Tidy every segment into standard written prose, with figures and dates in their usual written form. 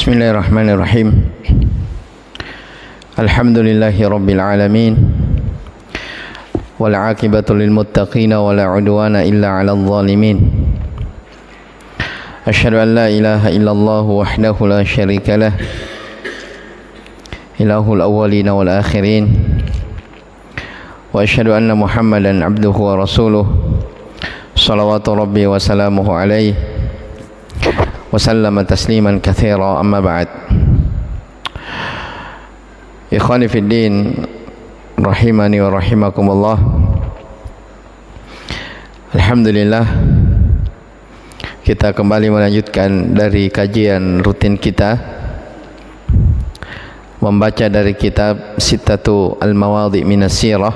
Bismillahirrahmanirrahim. Alhamdulillahi rabbil alamin. Wal aqibatu lil muttaqin wa la udwana illa 'alal zalimin. Asyhadu an la ilaha illallah wahdahu la syarika lah. Ilahul awwalin wal akhirin. Wa asyhadu anna Muhammadan abduhu wa rasuluh. Shalawatu rabbi wa salamuhu alaihi wa sallama tasliman katsira, amma ba'd. Ikhwani fid din, rahimani wa rahimakumullah. Alhamdulillah, kita kembali melanjutkan dari kajian rutin kita, membaca dari kitab Sittatu al-Mawadhi' minas Sirah,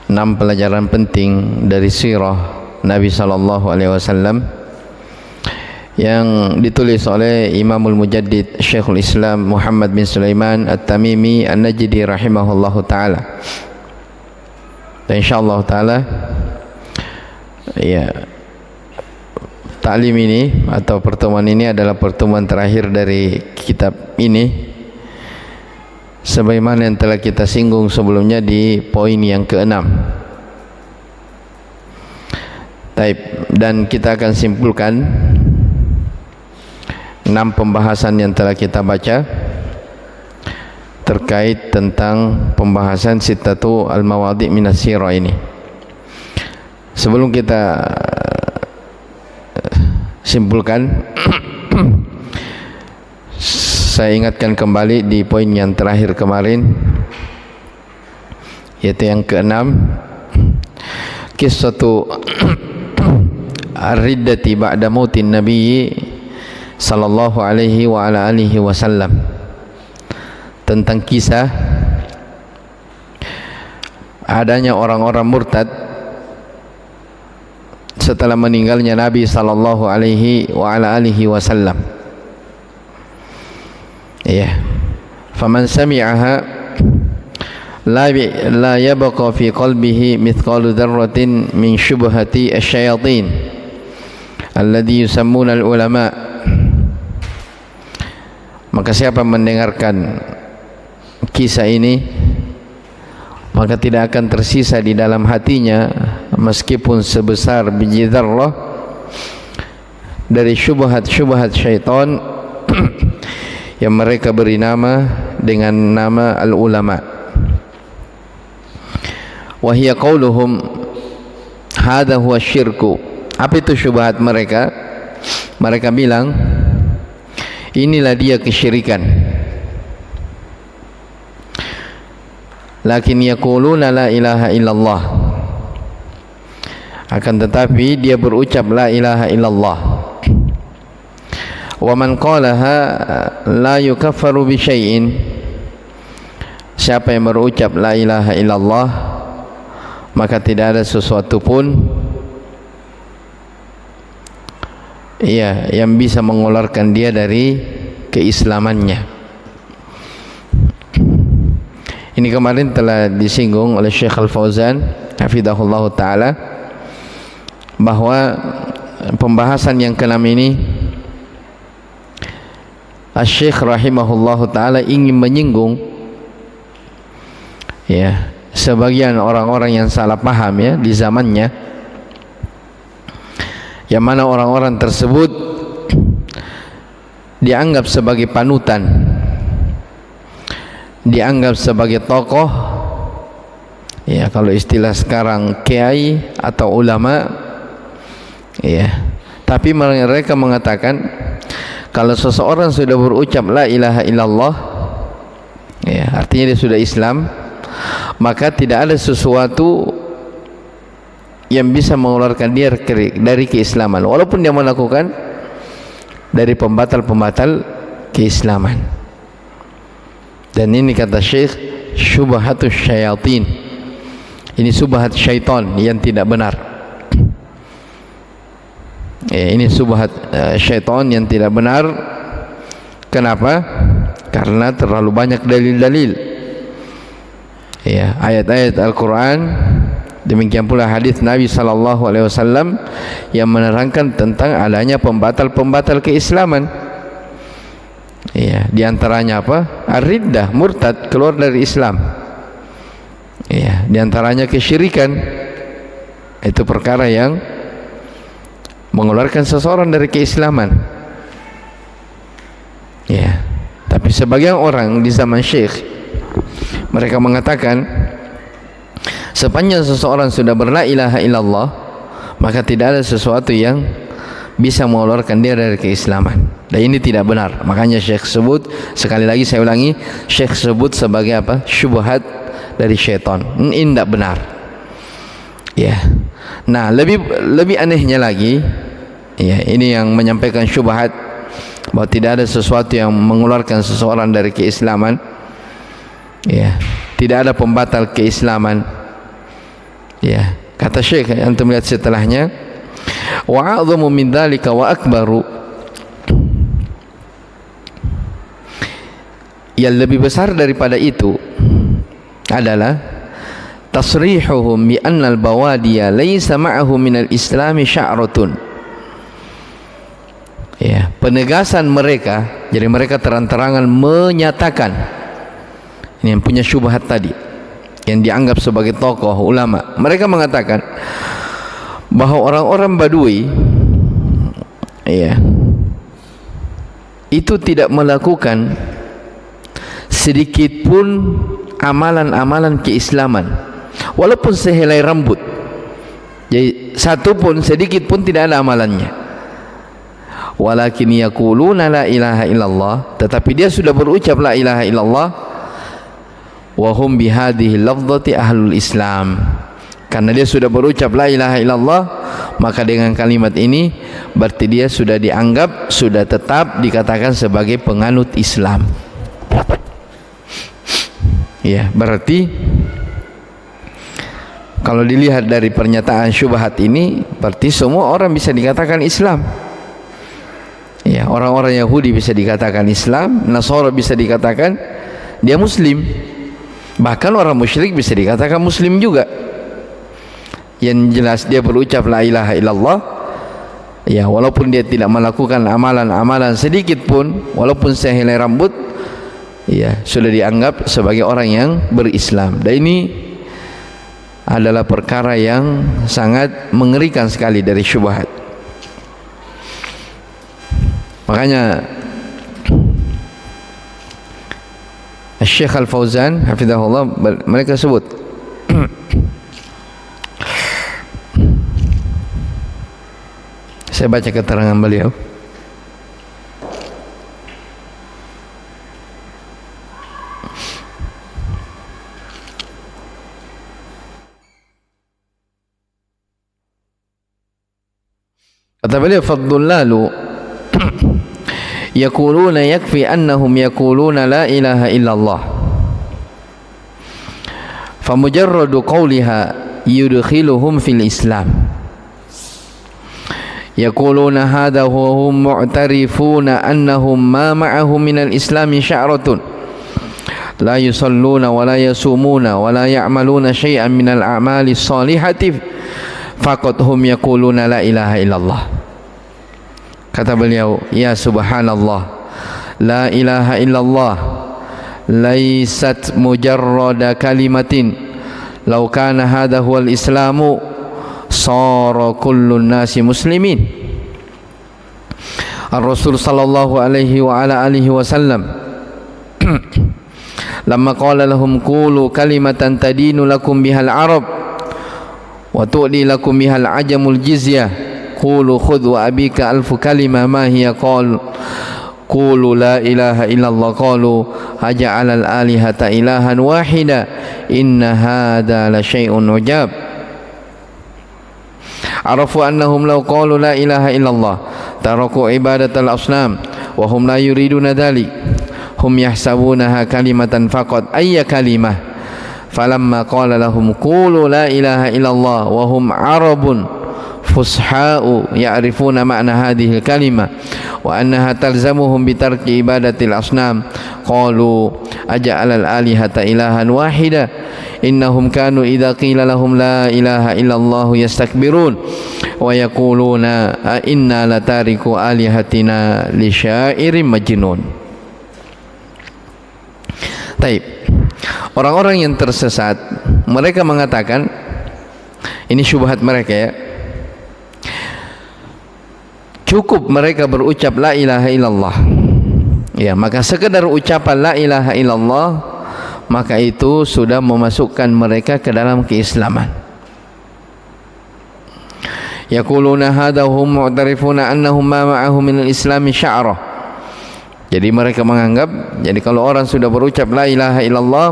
6 pelajaran penting dari sirah Nabi sallallahu alaihi wasallam, yang ditulis oleh Imamul Mujaddid Syekhul Islam Muhammad bin Sulaiman At-Tamimi An-Najdi rahimahullahu ta'ala. Dan insyaAllah ta'ala, ya, ta'lim ini atau pertemuan ini adalah pertemuan terakhir dari kitab ini, sebagaimana yang telah kita singgung sebelumnya di poin yang ke-6. Dan kita akan simpulkan 6 pembahasan yang telah kita baca terkait tentang pembahasan Sittatu al-Mawadhi' minas Sirah ini. Sebelum kita simpulkan, saya ingatkan kembali di poin yang terakhir kemarin, yaitu yang ke-6, Qissatu ar-riddati ba'da mautin nabiyyi sallallahu alaihi wa ala alihi wasallam, tentang kisah adanya orang-orang murtad setelah meninggalnya Nabi sallallahu alaihi wa ala alihi wasallam. Ya, faman sami'aha la yabqa fi qalbihi mithqalu dzarratin min syubhati asyayatin alladhi yusammuna al-ulama. Maka siapa mendengarkan kisah ini, maka tidak akan tersisa di dalam hatinya meskipun sebesar biji dzarrah dari syubhat-syubhat syaitan yang mereka beri nama dengan nama al-ulama. Wa hiya qauluhum hadha huwa syirku. Apa itu syubhat mereka? Mereka bilang, inilah dia kesyirikan. Lakin yaquluna la ilaha illallah. Akan tetapi dia berucap la ilaha illallah. Wa man qalaha la yukaffaru bi syai'in. Siapa yang berucap la ilaha illallah, maka tidak ada sesuatu pun yang bisa mengeluarkan dia dari keislamannya. Ini kemarin telah disinggung oleh Syekh Al-Fauzan hafizahullah ta'ala, bahwa pembahasan yang ke-6 ini Syekh rahimahullah ta'ala ingin menyinggung, ya, sebagian orang-orang yang salah paham, ya, di zamannya, yang mana orang-orang tersebut dianggap sebagai panutan, dianggap sebagai tokoh, ya, kalau istilah sekarang kiai atau ulama, ya. Tapi mereka mengatakan kalau seseorang sudah berucap la ilaha illallah, ya, artinya dia sudah Islam, maka tidak ada sesuatu yang bisa mengeluarkan dia dari keislaman, walaupun dia melakukan dari pembatal-pembatal keislaman. Dan ini kata Syekh, syubhatus syayatin. Ini subhat syaitan yang tidak benar. Ya, ini subhat syaitan yang tidak benar. Kenapa? Karena terlalu banyak dalil-dalil, ya, ayat-ayat Al-Quran, demikian pula hadis Nabi sallallahu alaihi wasallam yang menerangkan tentang adanya pembatal-pembatal keislaman. Ya, di antaranya apa? Ar-riddah, murtad, keluar dari Islam. Ya, di antaranya kesyirikan. Itu perkara yang mengeluarkan seseorang dari keislaman. Ya, tapi sebagian orang di zaman Syekh, mereka mengatakan sepanjang seseorang sudah berla ilaha illallah, maka tidak ada sesuatu yang bisa mengeluarkan dia dari keislaman. Dan ini tidak benar. Makanya Syekh sebut, sekali lagi saya ulangi, Syekh sebut sebagai apa? Syubhat dari syaitan. Ini tidak benar. Ya. Nah, lebih anehnya lagi, ya, ini yang menyampaikan syubhat bahwa tidak ada sesuatu yang mengeluarkan seseorang dari keislaman. Ya, tidak ada pembatal keislaman. Ya, kata Syekh, antum lihat setelahnya, wa a'dhamu min dzalika wa akbaru, yang lebih besar daripada itu adalah tasrihuhum bi anna al-bawadiya laysa ma'ahu min al-islami sya'ratun. Ya, penegasan mereka, jadi mereka terang-terangan menyatakan, ini yang punya syubhat tadi, yang dianggap sebagai tokoh ulama, mereka mengatakan bahwa orang-orang Badui, ya, itu tidak melakukan sedikit pun amalan-amalan keislaman, walaupun sehelai rambut. Jadi satu pun, sedikit pun tidak ada amalannya. Walakin yaquluna la ilaha illallah, tetapi dia sudah berucap la ilaha illallah, wa hum bihadhihi lafdhati ahlul Islam. Karena dia sudah berucap la ilaha illallah, maka dengan kalimat ini berarti dia sudah dianggap, sudah tetap dikatakan sebagai penganut Islam. Ya, berarti kalau dilihat dari pernyataan syubhat ini, berarti semua orang bisa dikatakan Islam. Ya, orang-orang Yahudi bisa dikatakan Islam, Nasara bisa dikatakan dia Muslim, bahkan orang musyrik bisa dikatakan Muslim juga. Yang jelas dia berucap la ilaha illallah, ya, walaupun dia tidak melakukan amalan-amalan sedikit pun, walaupun sehelai rambut, ya, sudah dianggap sebagai orang yang berislam. Dan ini adalah perkara yang sangat mengerikan sekali dari syubhat. Makanya Syekh Al-Fauzan hafizahullah, mereka sebut saya baca keterangan beliau. Kata beliau, faddullalu yaquluna yakfi annahum yaquluna la ilaha illallah, famujarradu qawliha yudkhiluhum fil Islam. Yaquluna hadha wa hum mu'tarifuna annahum ma ma'ahum minal islami sya'ratun, la yusalluna wa la yasumuna wa la ya'maluna syai'an minal a'mali salihati, faqad hum yaquluna la ilaha illallah. Kata beliau, ya subhanallah, la ilaha illallah laysat mujarrada kalimatin, law kana hadha huwal islamu sara kullun nasi muslimin. Ar-Rasul sallallahu alaihi wa ala alihi wasallam lamma qala lahum qulu kalimatan tadinu lakum bihal arab wa tu'li lakum bihal ajamul jizyah, qulu khudh wa abika alfu kalimah ma hiya, qulu la ilaha illallah, qalu aja'al al-alihata ilahan wahida inna hadha la syai'un ujab. Arafu annahum law qalu la ilaha illallah taraku ibadatal asnam wa hum la yuriduna dhalik, hum yahsabunaha kalimatan faqat ayya kalimah, falamma qala lahum qulu la ilaha illallah wa hum arabun fusha'u ya'rifuna ma'na hadhihi al-kalimah wa annaha talzamuhum bitarki ibadatil asnam, qalu aja'al al-alihata ilahan wahida innahum kanu idza qila lahum la ilaha illallah yastakbirun wa yaquluna inna latariku alihatina li syairin majnun. Taib. Orang-orang yang tersesat, mereka mengatakan, ini syubhat mereka ya, cukup mereka berucap la ilaha illallah. Ya, maka sekedar ucapan la ilaha illallah, maka itu sudah memasukkan mereka ke dalam keislaman. Yaquluna hadha hum mu'tarifuna annahum ma ma'ahum min al-islam sya'rah. Jadi mereka menganggap, jadi kalau orang sudah berucap la ilaha illallah,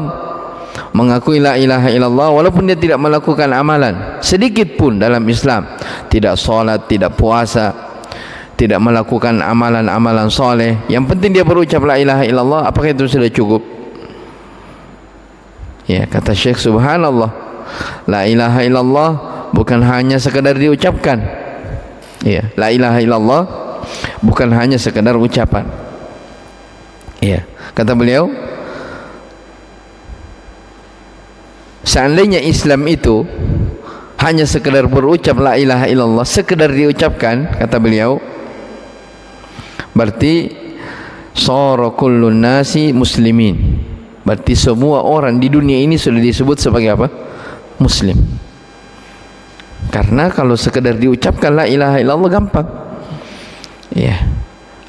mengakui la ilaha illallah, walaupun dia tidak melakukan amalan sedikit pun dalam Islam, tidak salat, tidak puasa, tidak melakukan amalan-amalan soleh, yang penting dia berucap la ilaha illallah, apakah itu sudah cukup? Ya, kata Syekh, subhanallah, la ilaha illallah bukan hanya sekadar diucapkan. Ya, la ilaha illallah bukan hanya sekadar ucapan. Ya, kata beliau, seandainya Islam itu hanya sekadar berucap la ilaha illallah, sekadar diucapkan, kata beliau, berarti sara kullun nasi muslimin, berarti semua orang di dunia ini sudah disebut sebagai apa? Muslim. Karena kalau sekadar diucapkan la ilaha illallah gampang. Ya,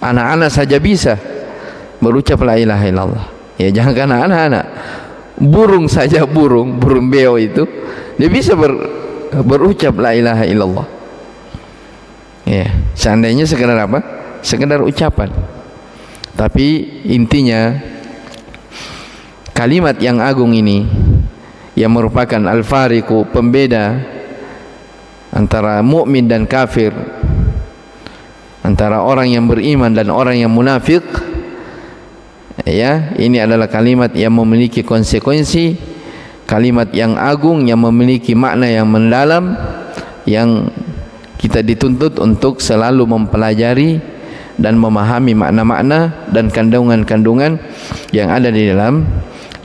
anak-anak saja bisa berucap la ilaha illallah. Ya, jangan anak-anak, burung saja, burung beo itu dia bisa berucap la ilaha illallah. Ya, seandainya sekadar apa? Sekadar ucapan. Tapi intinya kalimat yang agung ini, yang merupakan al-fariqu, pembeda antara mukmin dan kafir, antara orang yang beriman dan orang yang munafik, ya, ini adalah kalimat yang memiliki konsekuensi, kalimat yang agung, yang memiliki makna yang mendalam, yang kita dituntut untuk selalu mempelajari dan memahami makna-makna dan kandungan-kandungan yang ada di dalam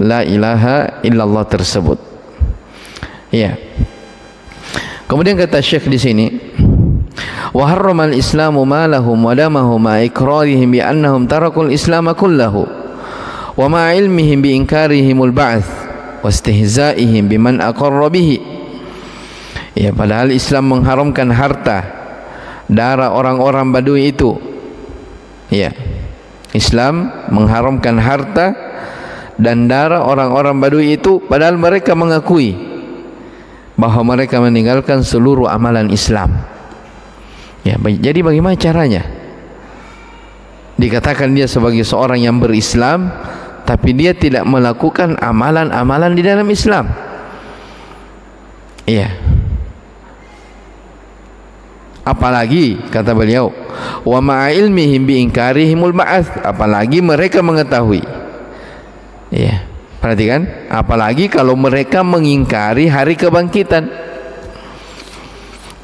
la ilaha illallah tersebut. Ya. Kemudian kata Syekh di sini, wa harramal islamu ma lahum wa damahum ma iqrarihim bi annahum tarakul islam kullahu wa ma ilmihim bi inkarihimul ba'ts wa istihza'ihim biman aqarra bihi. Ya, padahal Islam mengharamkan harta, darah orang-orang Badui itu. Ya, Islam mengharamkan harta dan darah orang-orang Badui itu, padahal mereka mengakui bahwa mereka meninggalkan seluruh amalan Islam. Ya, jadi bagaimana caranya? Dikatakan dia sebagai seorang yang berislam, tapi dia tidak melakukan amalan-amalan di dalam Islam. Iya. Apalagi kata beliau, wa ma'a ilmihim bi inkarihimul ba'ats, apalagi mereka mengetahui. Iya. Perhatikan, apalagi kalau mereka mengingkari hari kebangkitan.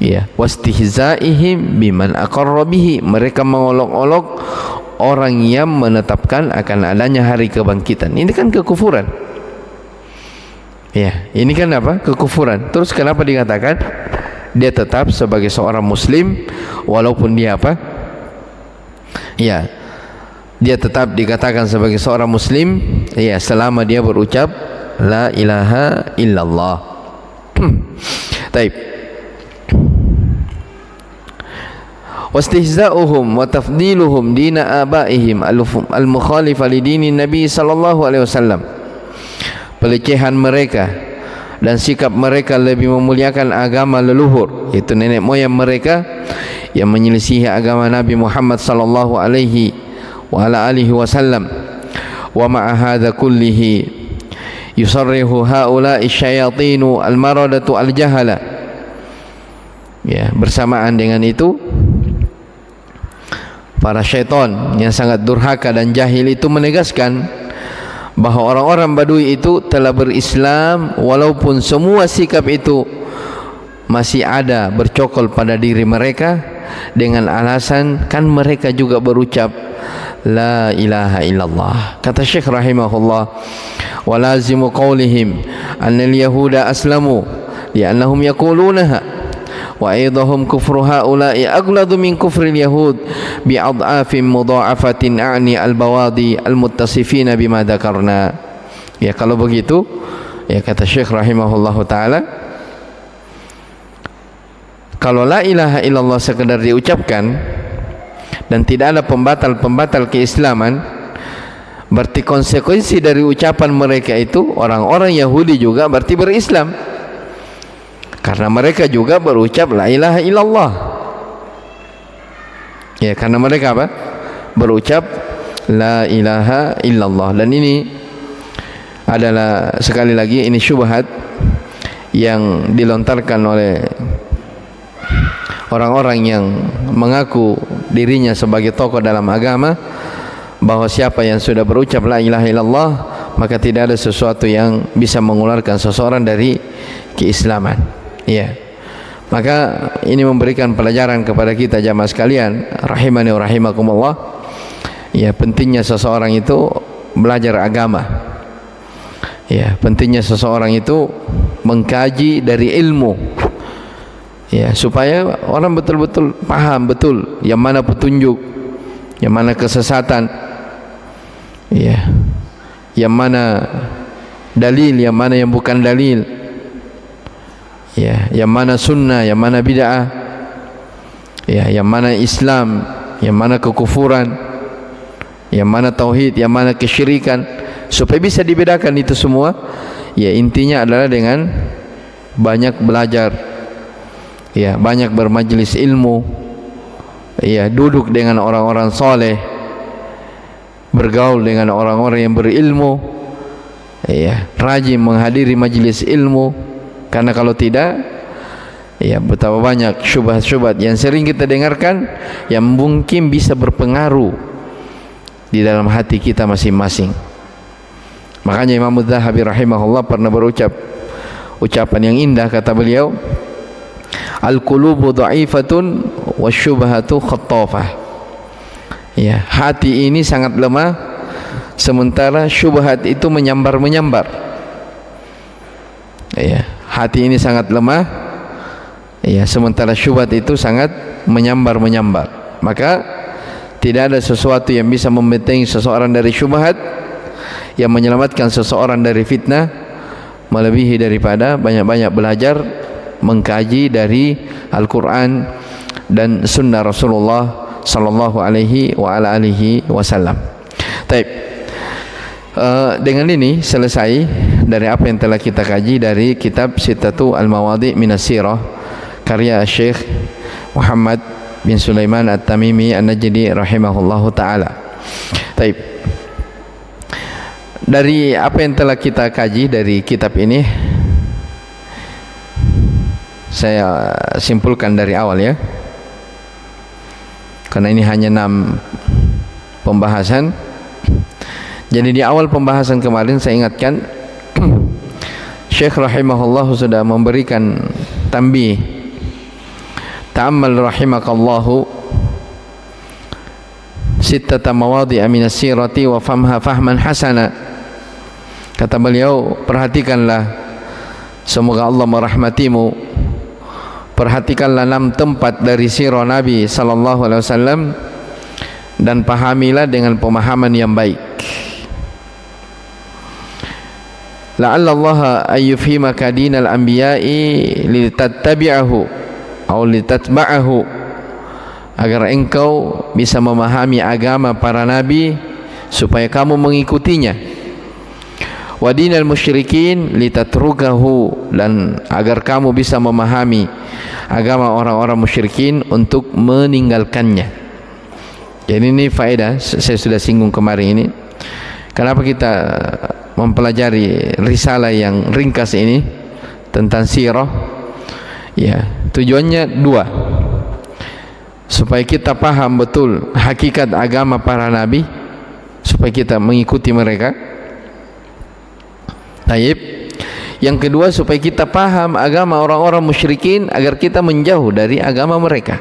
Ya, wastihzaihim biman aqarra bihi, mereka mengolok-olok orang yang menetapkan akan adanya hari kebangkitan. Ini kan kekufuran. Ya, ini kan apa? Kekufuran. Terus kenapa dikatakan dia tetap sebagai seorang muslim walaupun dia apa? Ya, dia tetap dikatakan sebagai seorang muslim, ya, selama dia berucap la ilaha illallah. Taib. Wastihza'uhum wa tafdiluhum dina abaihim al-mukhalifa li dinin Nabi sallallahu alaihi wasallam. Pelecehan mereka dan sikap mereka lebih memuliakan agama leluhur, yaitu nenek moyang mereka yang menyelisihi agama Nabi Muhammad sallallahu alaihi wa ala alihi wasallam. Wa ma'a hadza kullihi yusarrihu haula'i syayatinu al-maradatu al-jahala. Ya, bersamaan dengan itu para syaitan yang sangat durhaka dan jahil itu menegaskan bahawa orang-orang Badui itu telah berislam walaupun semua sikap itu masih ada bercokol pada diri mereka, dengan alasan kan mereka juga berucap la ilaha illallah. Kata Syekh rahimahullah, wa lazimu qawlihim annal yahuda aslamu li'annahum yaqulunaha wa aidahum kufru haula'i aghladu min kufril yahud bi'adhafin mudha'afatin a'ni al-bawadi al-muttasifina bima dzakarna. Ya, kalau begitu, ya kata Syekh rahimahullahu taala, kalau la ilaha illallah sekedar diucapkan dan tidak ada pembatal-pembatal keislaman, berarti konsekuensi dari ucapan mereka itu orang-orang Yahudi juga berarti berislam, karena mereka juga berucap la ilaha illallah. Ya, karena mereka apa? Berucap la ilaha illallah. Dan ini adalah, sekali lagi, ini syubhat yang dilontarkan oleh orang-orang yang mengaku dirinya sebagai tokoh dalam agama, bahwa siapa yang sudah berucap la ilaha illallah maka tidak ada sesuatu yang bisa mengeluarkan seseorang dari keislaman. Ya, maka ini memberikan pelajaran kepada kita jamaah sekalian rahimani wa rahimakumullah. Ya, pentingnya seseorang itu belajar agama. Ya, pentingnya seseorang itu mengkaji dari ilmu. Ya, supaya orang betul-betul paham betul yang mana petunjuk, yang mana kesesatan, ya, yang mana dalil, yang mana yang bukan dalil, ya, yang mana sunnah, yang mana bid'ah, ya, yang mana Islam, yang mana kekufuran, yang mana tauhid, yang mana kesyirikan, supaya bisa dibedakan itu semua. Ya, intinya adalah dengan banyak belajar, ya, banyak bermajlis ilmu, ya, duduk dengan orang-orang soleh, bergaul dengan orang-orang yang berilmu, ya, rajin menghadiri majlis ilmu. Karena kalau tidak, ya, betapa banyak syubhat-syubhat yang sering kita dengarkan yang mungkin bisa berpengaruh di dalam hati kita masing-masing. Makanya Imam Az-Zahabi rahimahullah pernah berucap ucapan yang indah, kata beliau, al-qulubu dha'ifatun wasyubhatu khattafah. Ya, hati ini sangat lemah, sementara syubhat itu menyambar-menyambar. Ya, hati ini sangat lemah, ya, sementara syubhat itu sangat menyambar-menyambar. Maka tidak ada sesuatu yang bisa membentengi seseorang dari syubhat, yang menyelamatkan seseorang dari fitnah, melebihi daripada banyak-banyak belajar mengkaji dari Al-Quran dan Sunnah Rasulullah sallallahu alaihi wa ala alihi wasallam. Baik, dengan ini selesai dari apa yang telah kita kaji dari kitab Sittatu Al-Mawadhi' Minas Sirah karya Syekh Muhammad bin Sulaiman At-Tamimi An-Najdi rahimahullahu taala. Baik, dari apa yang telah kita kaji dari kitab ini, saya simpulkan dari awal, ya, karena ini hanya 6 pembahasan. Jadi di awal pembahasan kemarin saya ingatkan Syekh rahimahullah sudah memberikan tambih, ta'ammal rahimakallahu sittata mawadhi'a minas sirati wa famha fahman hasana. Kata beliau, perhatikanlah, semoga Allah merahmatimu, perhatikanlah 6 tempat dari sirah Nabi sallallahu alaihi wasallam dan pahamilah dengan pemahaman yang baik. La'alla Allah ayyufhimaka dinal anbiya'i litattabi'ahu atau litatba'ahu, agar engkau bisa memahami agama para nabi supaya kamu mengikutinya. Wa dinal musyrikin litatrukahu, dan agar kamu bisa memahami agama orang-orang musyrikin untuk meninggalkannya. Jadi ini faedah, saya sudah singgung kemarin ini. Kenapa kita mempelajari risalah yang ringkas ini tentang sirah? Ya, tujuannya 2, supaya kita paham betul hakikat agama para nabi, supaya kita mengikuti mereka. Taib. Yang kedua, supaya kita paham agama orang-orang musyrikin agar kita menjauh dari agama mereka.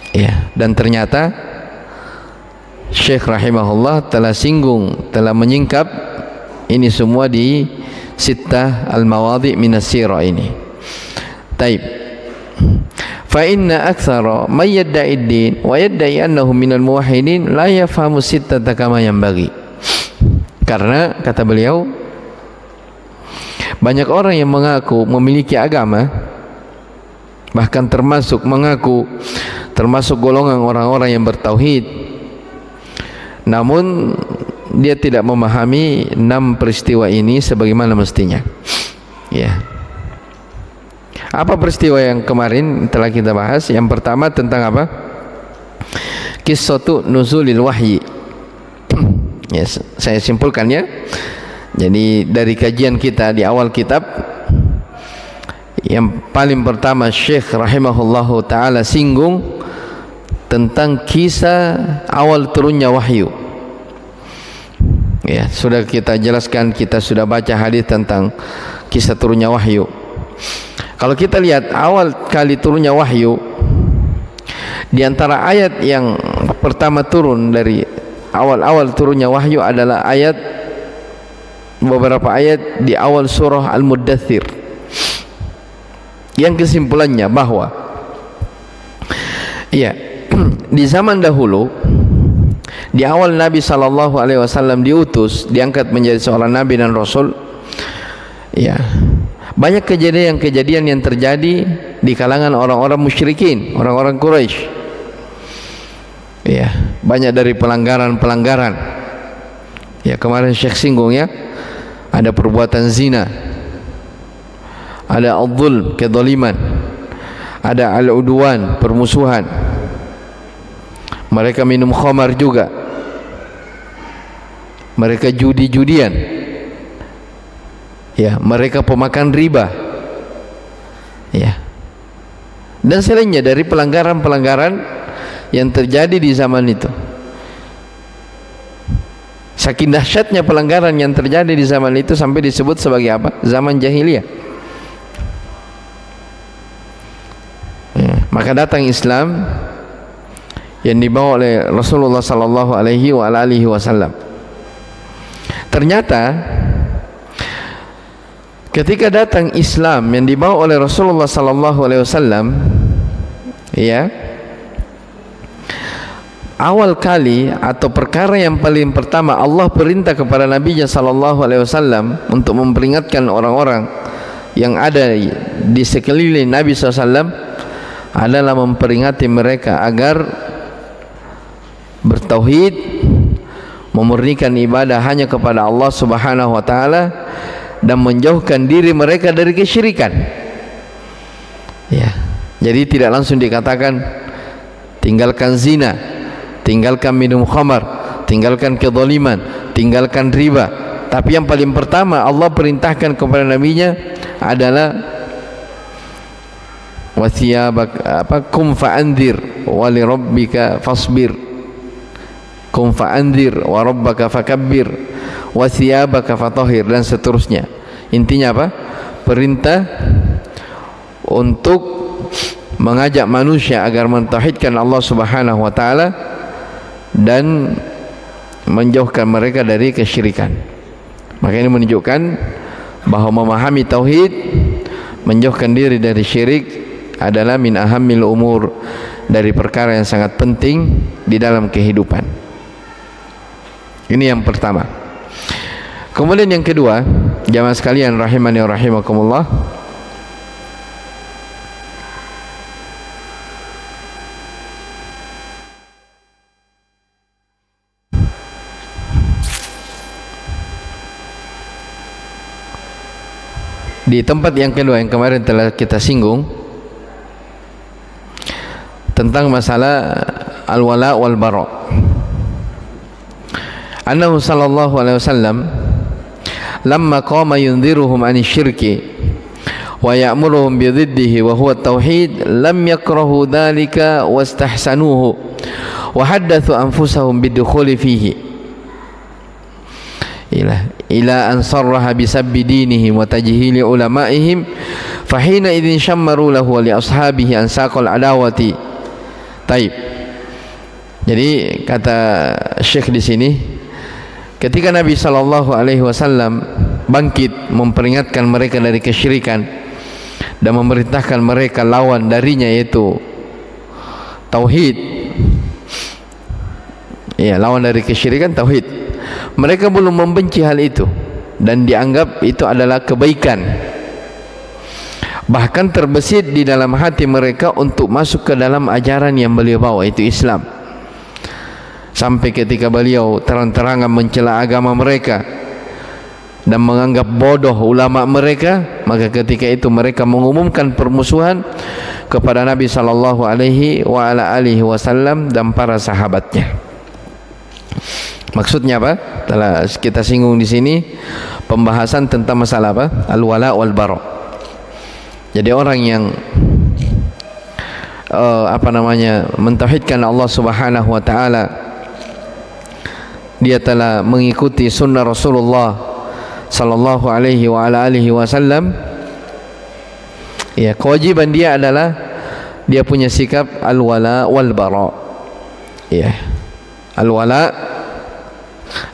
Ya, dan ternyata Syekh rahimahullah telah singgung, telah menyingkap ini semua di Sittah Al-Mawadhi' Minas Sirah ini. Taib. Fa inna aktsara may yadda'i ad-din wa yadda'i annahu minal muwahhidin la yafhamu sittata kama yanbaghi. Karena kata beliau, banyak orang yang mengaku memiliki agama, bahkan termasuk golongan orang-orang yang bertauhid, namun dia tidak memahami 6 peristiwa ini sebagaimana mestinya. Ya. Apa peristiwa yang kemarin telah kita bahas? Yang pertama tentang apa? Qissatu nuzulil wahyi. Ya, saya simpulkannya. Jadi dari kajian kita di awal kitab, yang paling pertama Syekh rahimahullahu ta'ala singgung tentang kisah awal turunnya wahyu. Ya, sudah kita jelaskan, kita sudah baca hadis tentang kisah turunnya wahyu. Kalau kita lihat awal kali turunnya wahyu, di antara ayat yang pertama turun dari awal-awal turunnya wahyu adalah beberapa ayat di awal surah Al-Muddathir, yang kesimpulannya bahwa di zaman dahulu, di awal Nabi SAW diutus, diangkat menjadi seorang Nabi dan Rasul, banyak kejadian-kejadian yang terjadi di kalangan orang-orang musyrikin, orang-orang Quraisy. Banyak dari pelanggaran-pelanggaran. Kemarin Syekh singgung, ada perbuatan zina, ada al-zulm, kezaliman, ada al-udwan, permusuhan. Mereka minum khamar juga, mereka judi-judian, mereka pemakan riba, dan selainnya dari pelanggaran-pelanggaran yang terjadi di zaman itu. Saking dahsyatnya pelanggaran yang terjadi di zaman itu sampai disebut sebagai apa? Zaman jahiliyah. Maka datang Islam yang dibawa oleh Rasulullah sallallahu alaihi wasallam. Ternyata ketika datang Islam yang dibawa oleh Rasulullah sallallahu alaihi wasallam, awal kali atau perkara yang paling pertama Allah perintah kepada Nabi-Nya sallallahu alaihi wasallam untuk memperingatkan orang-orang yang ada di sekeliling Nabi SAW adalah memperingati mereka agar bertauhid, memurnikan ibadah hanya kepada Allah Subhanahu wa taala, dan menjauhkan diri mereka dari kesyirikan. Jadi tidak langsung dikatakan tinggalkan zina, tinggalkan minum khamar, tinggalkan kezaliman, tinggalkan riba. Tapi yang paling pertama Allah perintahkan kepada nabinya adalah kum fa'andir wa li rabbika fasbir, kum fa'andir wa rabbaka fakabbir wa thiyabaka fatahhir, dan seterusnya. Intinya apa? Perintah untuk mengajak manusia agar mentauhidkan Allah Subhanahu wa taala dan menjauhkan mereka dari kesyirikan. Maka ini menunjukkan bahwa memahami tauhid, menjauhkan diri dari syirik adalah min ahammil umur, dari perkara yang sangat penting di dalam kehidupan. Ini yang pertama. Kemudian yang kedua, jamaah sekalian rahimani wa rahimakumullah, di tempat yang kedua yang kemarin telah kita singgung tentang masalah al-wala wal bara. Annahu sallallahu alaihi wasallam lamma qama yunziruhum 'ani syirki wa ya'muruhum bi dhiddihi wa huwa at-tauhid lam yakrahu dhalika wastahsanuhu wa haddathu anfusahum bidukhuli fihi ila an sarraha bisabbi dinihim wa tajhili ulamaihim fahina idzin syammaru lahu wa li ashabihi an saqal adawati. Taib. Jadi kata Syekh di sini, ketika Nabi sallallahu alaihi wasallam bangkit memperingatkan mereka dari kesyirikan dan memerintahkan mereka lawan darinya, yaitu tauhid. Lawan dari kesyirikan tauhid. mereka belum membenci hal itu dan dianggap itu adalah kebaikan. Bahkan terbesit di dalam hati mereka untuk masuk ke dalam ajaran yang beliau bawa, itu Islam. Sampai ketika beliau terang-terangan mencela agama mereka dan menganggap bodoh ulama mereka, maka ketika itu mereka mengumumkan permusuhan kepada Nabi sallallahu alaihi wasallam dan para sahabatnya. Maksudnya apa? Telah kita singgung di sini pembahasan tentang masalah apa? Al-wala wal bara. Jadi orang yang mentauhidkan Allah Subhanahu wa taala, dia telah mengikuti sunnah Rasulullah sallallahu alaihi wasallam. Ya, kewajiban dia adalah dia punya sikap al-wala wal bara. Ya. Al-wala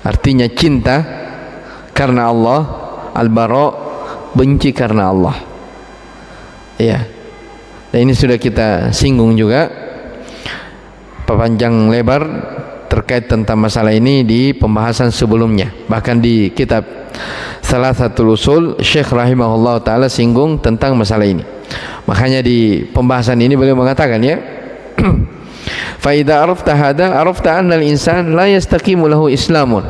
artinya cinta karena Allah, al-bara benci karena Allah. Ya. Dan ini sudah kita singgung juga panjang lebar terkait tentang masalah ini di pembahasan sebelumnya. Bahkan di kitab Thalathatul Usul, Syekh rahimahullah ta'ala singgung tentang masalah ini. Makanya di pembahasan ini beliau mengatakan, ya, fa idza arafta hada arafta anna al-insan la yastaqimu lahu islamun.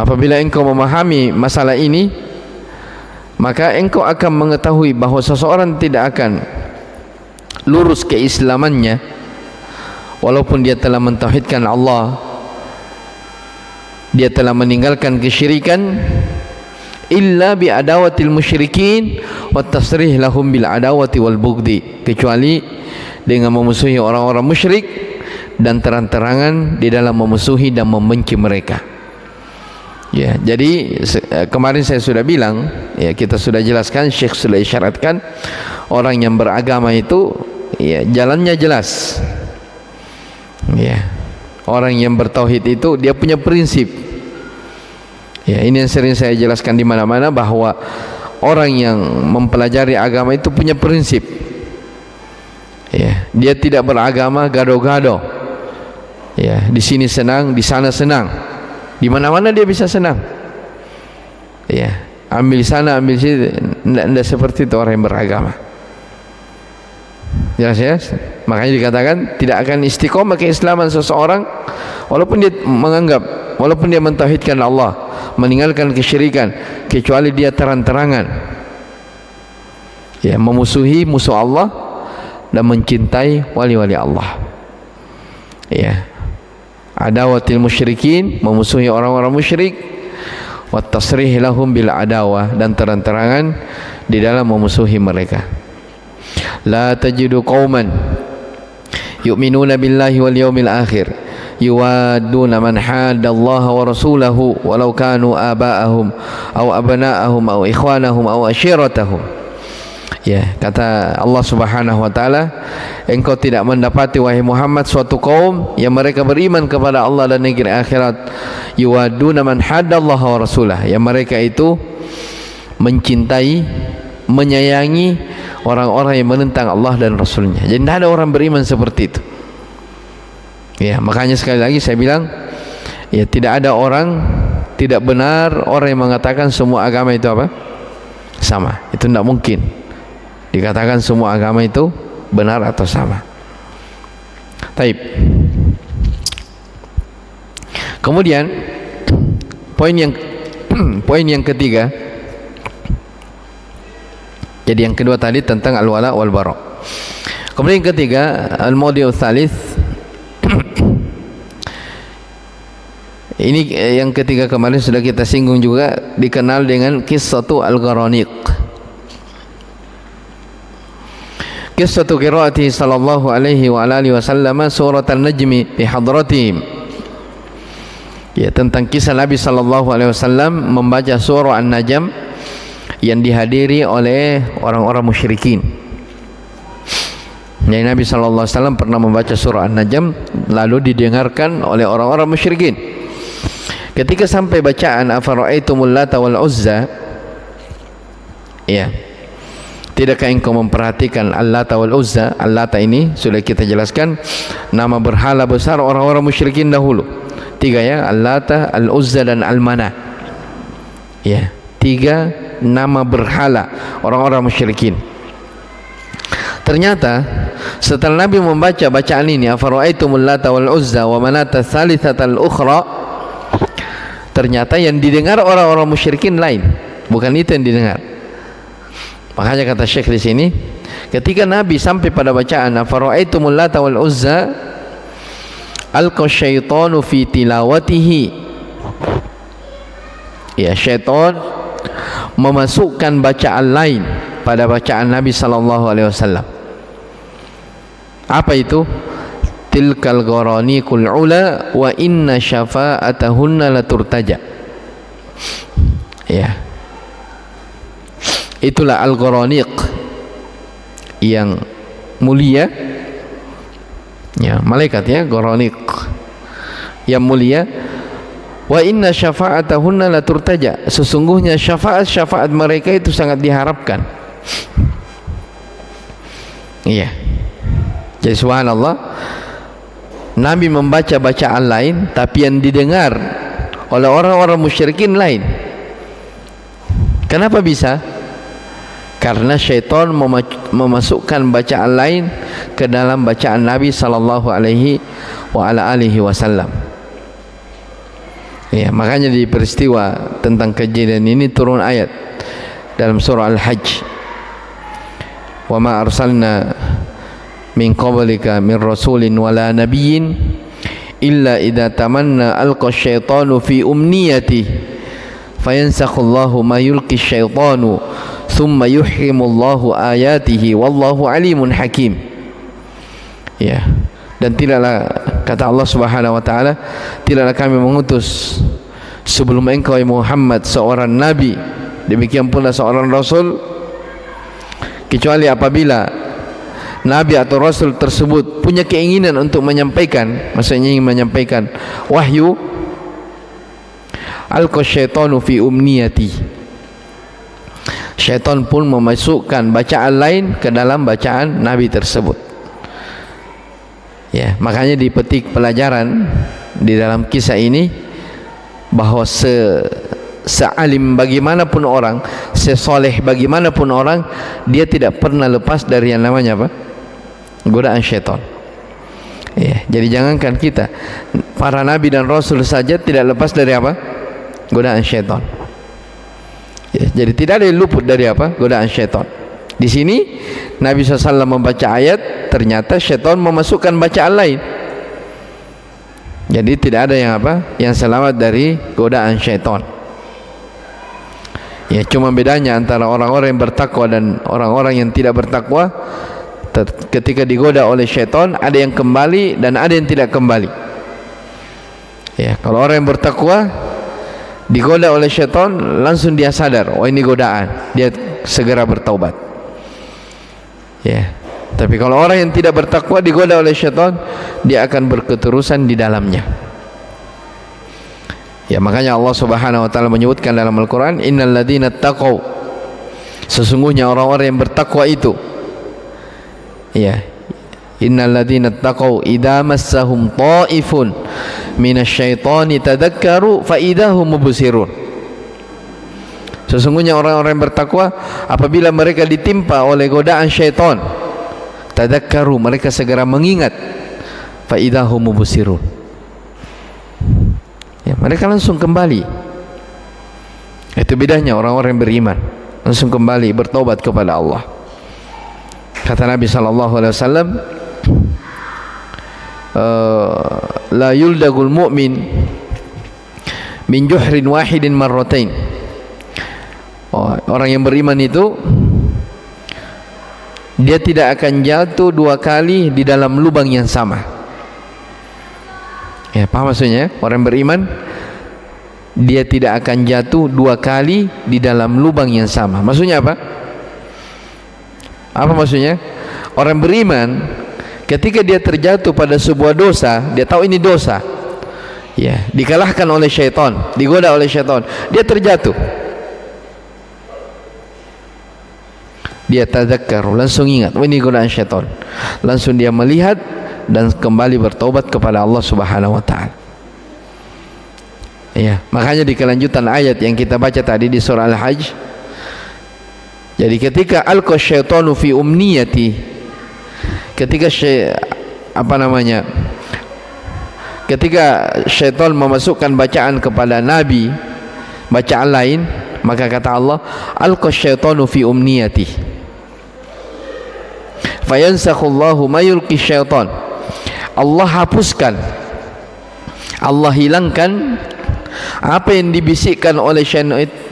Apabila engkau memahami masalah ini, maka engkau akan mengetahui bahawa seseorang tidak akan lurus keislamannya walaupun dia telah mentauhidkan Allah, dia telah meninggalkan kesyirikan, illa bi adawatil musyrikin wa tasrih lahum bil adawati wal bugdi, kecuali dengan memusuhi orang-orang musyrik dan terang-terangan di dalam memusuhi dan membenci mereka. Ya, jadi kemarin saya sudah bilang, ya, kita sudah jelaskan, Syekh sudah isyaratkan, orang yang beragama itu, ya, jalannya jelas. Ya, orang yang bertauhid itu dia punya prinsip. Ya, ini yang sering saya jelaskan di mana-mana, bahwa orang yang mempelajari agama itu punya prinsip. Ya, dia tidak beragama gado-gado. Ya, di sini senang, di sana senang. Di mana-mana dia bisa senang. Ya, ambil sana, ambil sini, tidak seperti itu orang yang beragama. Jelas ya? Makanya dikatakan tidak akan istiqomah keislaman seseorang walaupun dia menganggap, walaupun dia mentauhidkan Allah, meninggalkan kesyirikan, kecuali dia terang-terangan, ya, memusuhi musuh Allah dan mencintai wali-wali Allah. Ya, adawatil musyrikin, memusuhi orang-orang musyrik, wa tasrih lahum bil adawah, dan terang-terangan di dalam memusuhi mereka. La tajidu qauman yu'minuna billahi wal yawmil akhir yuwadduna man haddallaha wa rasulahu walau kanu aba'ahum aw abna'ahum aw ikhwanahum aw ashiratahum. Ya, kata Allah Subhanahu wa taala, engkau tidak mendapati wahai Muhammad suatu kaum yang mereka beriman kepada Allah dan negeri akhirat, yuwaduna man haddallaha wa rasulah, yang mereka itu mencintai, menyayangi orang-orang yang menentang Allah dan Rasulnya. Jadi tidak ada orang beriman seperti itu. Ya, makanya sekali lagi saya bilang, ya, tidak ada orang, tidak benar orang yang mengatakan semua agama itu apa? Sama. Itu tidak mungkin dikatakan semua agama itu benar atau sama. Taib. Kemudian poin yang ketiga. Jadi yang kedua tadi tentang al-wala wal bara. Kemudian yang ketiga, al-mawdi'u tsalits. Ini yang ketiga kemarin sudah kita singgung juga, dikenal dengan qissatu al-gharaniq. Qissatu qiraati sallallahu alaihi wa alihi wasallam surat an-najmi bi hadratihim. Ya, tentang kisah Nabi sallallahu alaihi wasallam membaca surah An-Najm yang dihadiri oleh orang-orang musyrikin. Jadi Nabi sallallahu alaihi wasallam pernah membaca surah An-Najm lalu didengarkan oleh orang-orang musyrikin. Ketika sampai bacaan afara'aitumul lata wal uzza, ya, tidakkah engkau memperhatikan Al-Lata wal Uzza? Al-Lata ini sudah kita jelaskan nama berhala besar orang-orang musyrikin dahulu. Tiga ya, Al-Lata, Al-Uzza dan Al-Manah. Ya, tiga nama berhala orang-orang musyrikin. Ternyata setelah Nabi membaca bacaan ini, afara'aitumul Lata wal Uzza wa Manata tsalitsatal ukhra, ternyata yang didengar orang-orang musyrikin lain, bukan itu yang didengar. Makanya kata Syekh di sini, ketika Nabi sampai pada bacaan afara'aitumul Lata wal Uzza, alqa syaitanu fi tilawatihi, ya, syaitan memasukkan bacaan lain pada bacaan Nabi sallallahu alaihi wasallam. Apa itu? Tilkal gharanikul ula wa inna syafa'atahunna laturtaja. Ya, itulah al-gharanik yang mulia. Ya, malaikat ya, gharanik yang mulia. Wa inna syafa'atahunna laturtaja, sesungguhnya syafaat mereka itu sangat diharapkan. Iya. Jadi subhanallah, Nabi membaca bacaan lain tapi yang didengar oleh orang-orang musyrikin lain. Kenapa bisa? Karena syaitan memasukkan bacaan lain ke dalam bacaan Nabi sallallahu alaihi wa ala alihi wasallam. Ya, makanya di peristiwa tentang kejadian ini turun ayat dalam surah Al-Hajj. Wa ma arsalna min qablika min rasulin wala nabiyyin illa idza tamanna alqa syaitanu fi umniyati fayansakhullahu ma yulqi syaitanu thumma yuhkimullahu ayatihi wallahu alimun hakim. Ya, dan tidaklah, kata Allah Subhanahu wa taala, tidaklah kami mengutus sebelum engkau ya Muhammad seorang nabi, demikian pula seorang rasul, kecuali apabila nabi atau rasul tersebut punya keinginan untuk menyampaikan, maksudnya ingin menyampaikan wahyu, alqa syaitanu fi umniyati, syaitan pun memasukkan bacaan lain ke dalam bacaan nabi tersebut. Ya, makanya dipetik pelajaran di dalam kisah ini bahwa sealim bagaimanapun orang, sesoleh bagaimanapun orang, dia tidak pernah lepas dari yang namanya apa? Godaan syaitan. Ya, jadi jangankan kita, para nabi dan rasul saja tidak lepas dari apa? Godaan syaitan. Ya, jadi tidak ada yang luput dari apa? Godaan syaitan. Di sini Nabi SAW membaca ayat, ternyata syaitan memasukkan bacaan lain. Jadi tidak ada yang apa? Yang selamat dari godaan syaitan. Ya, cuma bedanya antara orang-orang yang bertakwa dan orang-orang yang tidak bertakwa, ketika digoda oleh syaitan, ada yang kembali dan ada yang tidak kembali. Ya, kalau orang yang bertakwa digoda oleh syaitan, langsung dia sadar, oh ini godaan, dia segera bertaubat. Ya, tapi kalau orang yang tidak bertakwa digoda oleh syaitan, dia akan berketerusan di dalamnya. Ya, makanya Allah Subhanahu wa taala menyebutkan dalam Al-Qur'an, innal ladzina taqaw, sesungguhnya orang-orang yang bertakwa itu, ya, innal ladzina taqaw idza massahum ta'ifun minasyaitani tadakkaru fa idahum mubsirun. Sesungguhnya orang-orang yang bertakwa, apabila mereka ditimpa oleh godaan syaitan, tadakkaru, mereka segera mengingat, fa idahum mubsirun. Ya, mereka langsung kembali. Itu bedanya orang-orang yang beriman, langsung kembali bertobat kepada Allah. Kata Nabi sallallahu alaihi wasallam, la yuldagul mu'min min juhrin wahidin marratain. Orang yang beriman itu dia tidak akan jatuh dua kali di dalam lubang yang sama. Ya, paham maksudnya? Orang beriman dia tidak akan jatuh dua kali di dalam lubang yang sama. Maksudnya apa? Apa maksudnya? Orang beriman ketika dia terjatuh pada sebuah dosa, dia tahu ini dosa. Ya, dikalahkan oleh syaitan, digoda oleh syaitan, dia terjatuh. Dia tadakkar, langsung ingat, oh ini godaan syaitan. Langsung dia melihat dan kembali bertobat kepada Allah Subhanahu wa taala. Ya, makanya di kelanjutan ayat yang kita baca tadi di surah Al-Hajj, jadi ketika alqa syaitanu fi umniyati, ketika ketika syaitan memasukkan bacaan kepada Nabi, bacaan lain, maka kata Allah, alqa syaitanu fi umniyati fayansakhullahu ma yulqi syaitan. Allah hapuskan, Allah hilangkan apa yang dibisikkan oleh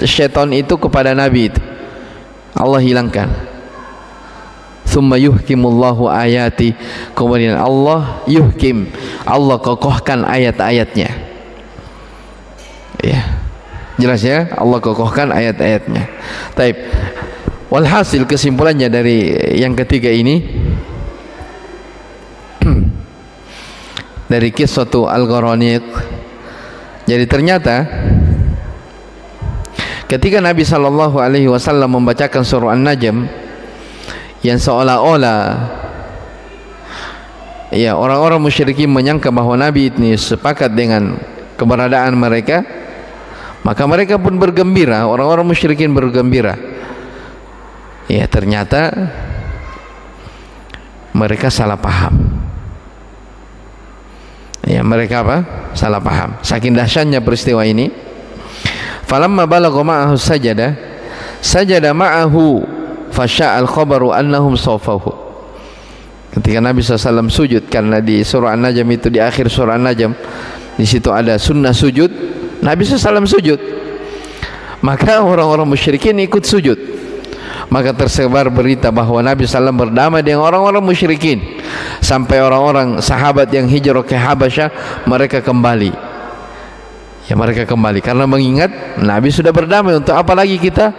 syaitan itu kepada Nabi itu. Allah hilangkan. Thumma yuhkimullahu ayati, kemudian Allah yuhkim, Allah kokohkan ayat-ayatnya. Ya, jelas ya, Allah kokohkan ayat-ayatnya. Taib. Walhasil, kesimpulannya dari yang ketiga ini, dari kisah Al-Gharaniq, jadi ternyata ketika Nabi SAW membacakan surah An-Najm, yang seolah-olah ya orang-orang musyrikin menyangka bahwa Nabi ini sepakat dengan keberadaan mereka, maka mereka pun bergembira, orang-orang musyrikin bergembira. Ya, ternyata mereka salah paham. Ya, mereka apa? Salah paham. Saking dahsyatnya peristiwa ini. Falamma balagha ma'ahu sajada ma'ahu fasya'al khabaru annahum safahu. Ketika Nabi SAW sujud, karena di surah An-Najm itu, di akhir surah An-Najm, di situ ada sunnah sujud, Nabi SAW sujud, maka orang-orang musyrikin ikut sujud. Maka tersebar berita bahwa Nabi SAW berdamai dengan orang-orang musyrikin, sampai orang-orang sahabat yang hijrah ke Habasyah, mereka kembali. Ya, mereka kembali karena mengingat Nabi sudah berdamai, untuk apa lagi kita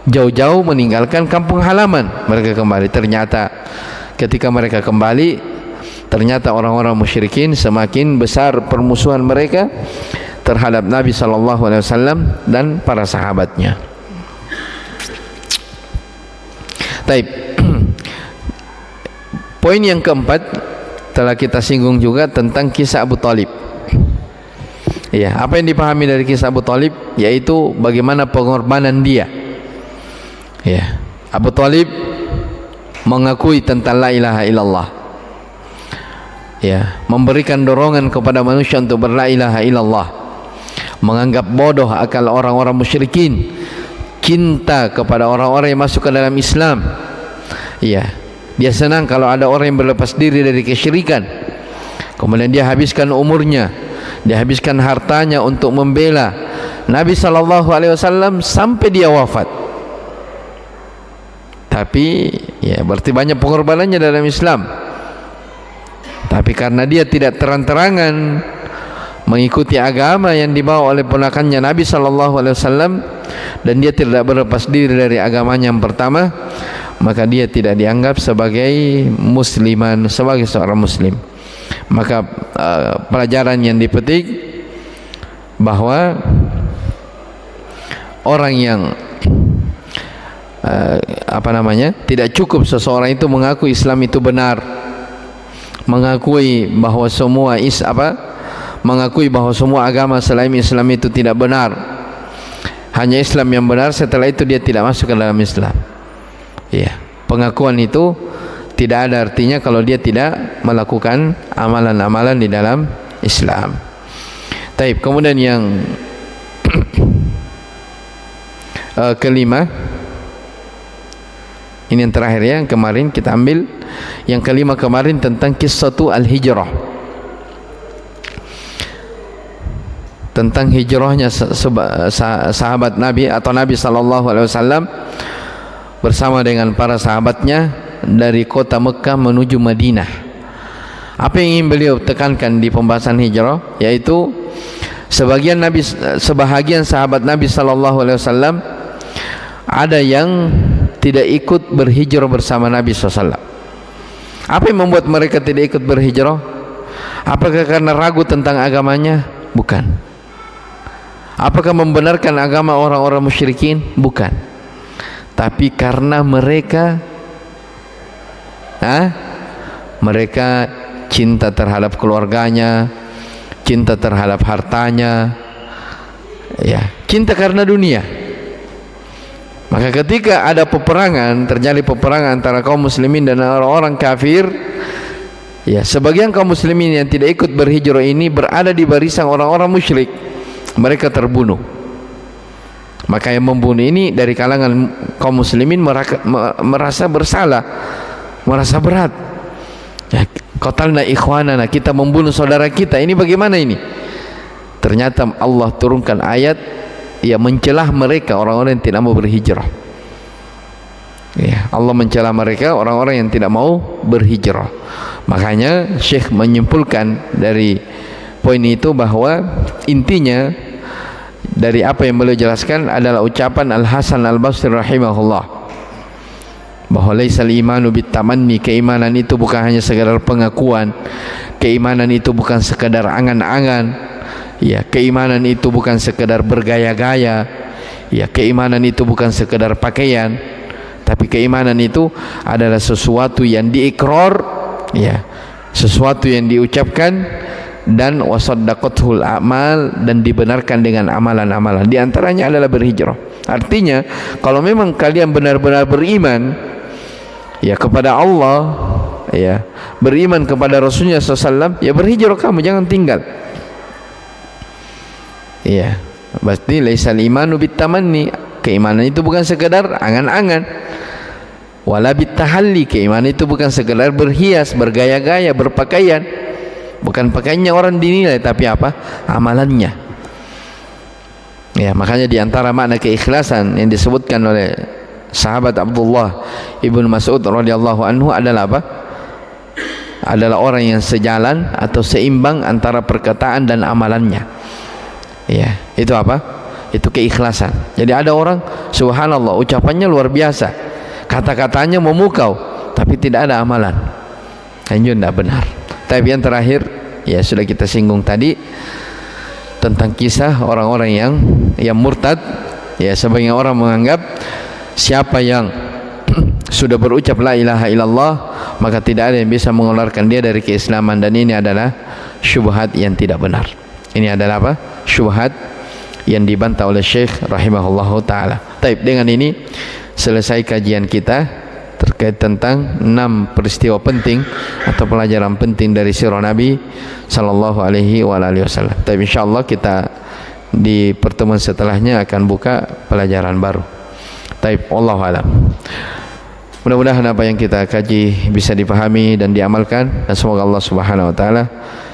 jauh-jauh meninggalkan kampung halaman. Mereka kembali. Ternyata ketika mereka kembali, ternyata orang-orang musyrikin semakin besar permusuhan mereka terhadap Nabi SAW dan para sahabatnya. Taib. Poin yang keempat telah kita singgung juga tentang kisah Abu Thalib. Ya, apa yang dipahami dari kisah Abu Thalib, yaitu bagaimana pengorbanan dia. Ya, Abu Thalib mengakui tentang la ilaha illallah. Ya, memberikan dorongan kepada manusia untuk berla ilaha illallah, menganggap bodoh akal orang-orang musyrikin, cinta kepada orang-orang yang masuk ke dalam Islam. Iya, dia senang kalau ada orang yang berlepas diri dari kesyirikan. Kemudian dia habiskan umurnya, dia habiskan hartanya untuk membela Nabi SAW sampai dia wafat. Tapi ya, berarti banyak pengorbanannya dalam Islam. Tapi karena dia tidak terang-terangan mengikuti agama yang dibawa oleh ponakannya Nabi SAW, dan dia tidak berlepas diri dari agamanya yang pertama, maka dia tidak dianggap sebagai musliman, sebagai seorang muslim. Maka pelajaran yang dipetik bahwa orang yang tidak cukup seseorang itu mengaku Islam itu benar, mengakui bahwa semua agama selain Islam itu tidak benar, hanya Islam yang benar, setelah itu dia tidak masuk ke dalam Islam. Ya, pengakuan itu tidak ada artinya kalau dia tidak melakukan amalan-amalan di dalam Islam. Taib. Kemudian yang kelima, ini yang terakhir ya, yang kemarin kita ambil. Yang kelima kemarin tentang kisah al-hijrah, tentang hijrahnya sahabat Nabi atau Nabi SAW bersama dengan para sahabatnya dari kota Mekah menuju Madinah. Apa yang ingin beliau tekankan di pembahasan hijrah, yaitu sebahagian sahabat Nabi SAW ada yang tidak ikut berhijrah bersama Nabi SAW. Apa yang membuat mereka tidak ikut berhijrah? Apakah karena ragu tentang agamanya? Bukan. Apakah membenarkan agama orang-orang musyrikin? Bukan. Tapi karena mereka cinta terhadap keluarganya, cinta terhadap hartanya, ya, cinta karena dunia. Maka ketika ada peperangan, terjadi peperangan antara kaum muslimin dan orang-orang kafir, ya, sebagian kaum muslimin yang tidak ikut berhijrah ini berada di barisan orang-orang musyrik, mereka terbunuh. Maka yang membunuh ini dari kalangan kaum muslimin merasa bersalah, merasa berat. Ya, qatalna ikhwanana, kita membunuh saudara kita, ini bagaimana ini? Ternyata Allah turunkan ayat yang mencelah mereka, orang-orang yang tidak mau berhijrah. Ya, Allah mencela mereka, orang-orang yang tidak mau berhijrah. Makanya Syekh menyimpulkan dari poin itu bahwa intinya dari apa yang beliau jelaskan adalah ucapan Al-Hasan Al-Basri rahimahullah, bahwa laisal imanu bitamanni, keimanan itu bukan hanya sekadar pengakuan, keimanan itu bukan sekadar angan-angan, ya, keimanan itu bukan sekadar bergaya-gaya, ya, keimanan itu bukan sekadar pakaian, tapi keimanan itu adalah sesuatu yang diikrar, ya, sesuatu yang diucapkan, dan wasaddaqathul amal, dan dibenarkan dengan amalan-amalan. Di antaranya adalah berhijrah. Artinya kalau memang kalian benar-benar beriman, ya, kepada Allah, ya, beriman kepada Rasulnya SAW, ya, berhijrah kamu, jangan tinggal. Ya, berarti laisal imanu bitamanni, keimanan itu bukan sekedar angan-angan. Wala bitahalli, keimanan itu bukan sekedar berhias, bergaya-gaya, berpakaian. Bukan pakaiannya orang dinilai, tapi apa? Amalannya. Ya, makanya di antara makna keikhlasan yang disebutkan oleh sahabat Abdullah ibnu Mas'ud radhiyallahu anhu adalah apa? Adalah orang yang sejalan atau seimbang antara perkataan dan amalannya. Ya, itu apa? Itu keikhlasan. Jadi ada orang, subhanallah, ucapannya luar biasa, kata-katanya memukau, tapi tidak ada amalan. Itu tidak benar. Tapi yang terakhir, ya, sudah kita singgung tadi tentang kisah orang-orang yang murtad. Ya, sebagian orang menganggap siapa yang sudah berucap la ilaha illallah, maka tidak ada yang bisa mengeluarkan dia dari keislaman, dan ini adalah syubhat yang tidak benar. Ini adalah apa? Syubhat yang dibantah oleh Syekh rahimahullahu taala. Baik, dengan ini selesai kajian kita terkait tentang 6 peristiwa penting atau pelajaran penting dari sirah Nabi sallallahu alaihi wasallam. Tapi insyaallah kita di pertemuan setelahnya akan buka pelajaran baru. Baik, wallahu alam. Mudah-mudahan apa yang kita kaji bisa dipahami dan diamalkan, dan semoga Allah Subhanahu wa taala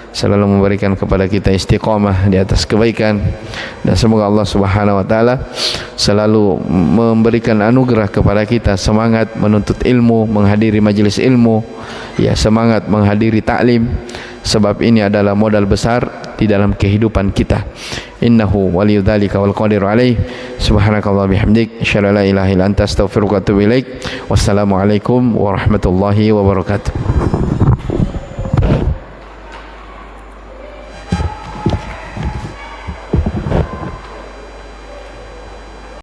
selalu memberikan kepada kita istiqamah di atas kebaikan, dan semoga Allah Subhanahu wa taala selalu memberikan anugerah kepada kita semangat menuntut ilmu, menghadiri majelis ilmu, ya, semangat menghadiri taklim, sebab ini adalah modal besar di dalam kehidupan kita. Innahu waliyudzalika wal qadiru alaih. Subhanakallah bihamdik, asyhadu an la ilaha illa anta, astaghfiruka wa atubu ilaik. Wassalamualaikum warahmatullahi wabarakatuh.